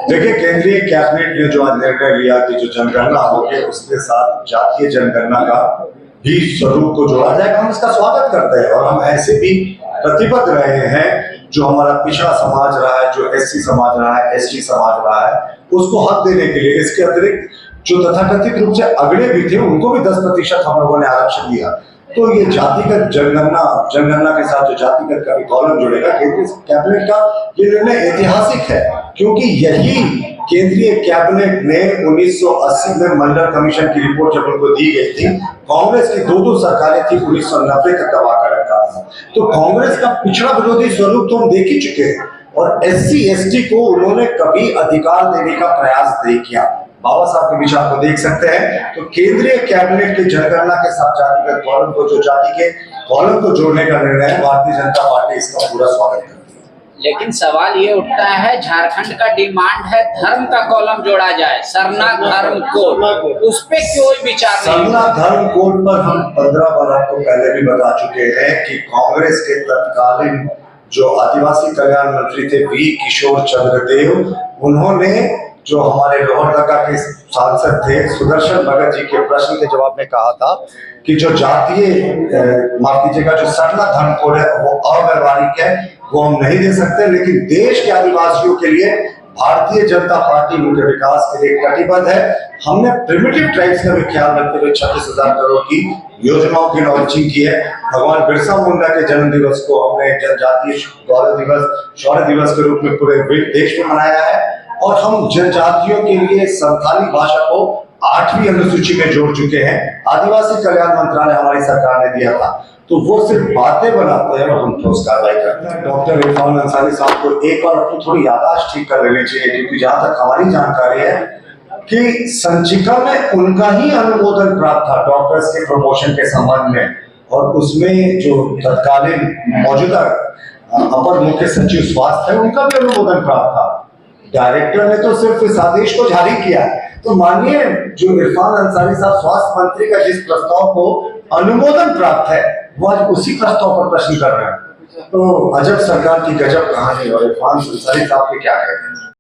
देखिए, केंद्रीय कैबिनेट ने जो आज निर्णय लिया कि जो जनगणना होगी उसके साथ जातीय जनगणना का भी स्वरूप को जोड़ा जाएगा, हम इसका स्वागत करते हैं और हम ऐसे भी प्रतिबद्ध रहे हैं। जो हमारा पिछड़ा समाज रहा है, जो एससी समाज रहा है, एसटी समाज रहा है, उसको हक देने के लिए इसके अतिरिक्त जो तथाकथित रूप से अगड़े भी थे उनको भी 10% हम लोगों ने आरक्षण दिया। तो ये जातिगत जनगणना के साथ जो जातिगत का भी कॉलम जुड़ेगा, केंद्रीय कैबिनेट का ये निर्णय ऐतिहासिक है, क्योंकि यही केंद्रीय कैबिनेट ने 1980 में मंडल कमीशन की रिपोर्ट जब उनको दी गई थी, कांग्रेस की दो सरकारें थी, 1990 तक दबा कर रखा था। तो कांग्रेस का पिछड़ा विरोधी स्वरूप तो हम देख ही चुके हैं और एससी एसटी को उन्होंने कभी अधिकार देने का प्रयास नहीं किया। बाबा साहब के विचार को देख सकते हैं। तो केंद्रीय कैबिनेट के जनगणना के साथ जातिगत कॉलम को, जो जाति के कॉलम को जोड़ने का निर्णय है, भारतीय जनता पार्टी इसका पूरा स्वागत करती है। लेकिन सवाल ये उठता है, झारखंड का डिमांड है धर्म का कॉलम जोड़ा जाए, सरना धर्म कोड, उस पे कोई विचार नहीं। सरना धर्म कोड पर हम 15 बार आपको पहले भी बता चुके हैं कि कांग्रेस के तत्कालीन जो आदिवासी कल्याण मंत्री थे वी किशोर चंद्र देव, उन्होंने जो हमारे लोहरदगा के सांसद थे सुदर्शन भगत जी के प्रश्न के जवाब में कहा था कि जो जातीय माफ कीजिएगा जो सरना धर्म कोड है वो अव्यवहारिक है, वो हम नहीं दे सकते, लेकिन देश के आदिवासियों के लिए भारतीय जनता पार्टी उनके विकास के लिए कटिबद्ध है। हमने प्रिमिटिव ट्राइब्स का भी ख्याल रखते हुए 36,000 करोड़ की योजनाओं की लॉन्चिंग की है। भगवान बिरसा मुंडा के जन्म दिवस को हमने जनजातीय शौर्य दिवस के रूप में पूरे देश में मनाया है और हम जनजातियों के लिए संथाली भाषा को 8वीं अनुसूची में जोड़ चुके हैं। आदिवासी कल्याण मंत्रालय हमारी सरकार ने दिया था, तो वो सिर्फ बातें बनाते हैं और हम ठोस कार्रवाई करते हैं। डॉक्टर इरफान अंसारी साहब को एक बार अपनी थोड़ी याददाश्त ठीक कर लेनी चाहिए, क्योंकि जहां तक हमारी जानकारी है कि संचिका में उनका ही अनुमोदन प्राप्त था डॉक्टर्स के प्रमोशन के संबंध में, और उसमें जो तत्कालीन मौजूदा अपर मुख्य सचिव स्वास्थ्य है उनका भी अनुमोदन प्राप्त था। डायरेक्टर ने तो सिर्फ इस आदेश को जारी किया। तो मानिए जो इरफान अंसारी साहब स्वास्थ्य मंत्री का जिस प्रस्ताव को अनुमोदन प्राप्त है, वो आज उसी प्रस्ताव पर प्रश्न कर रहे हैं। तो अजब सरकार की गजब कहानी, और इरफान अंसारी साहब के क्या कहते हैं।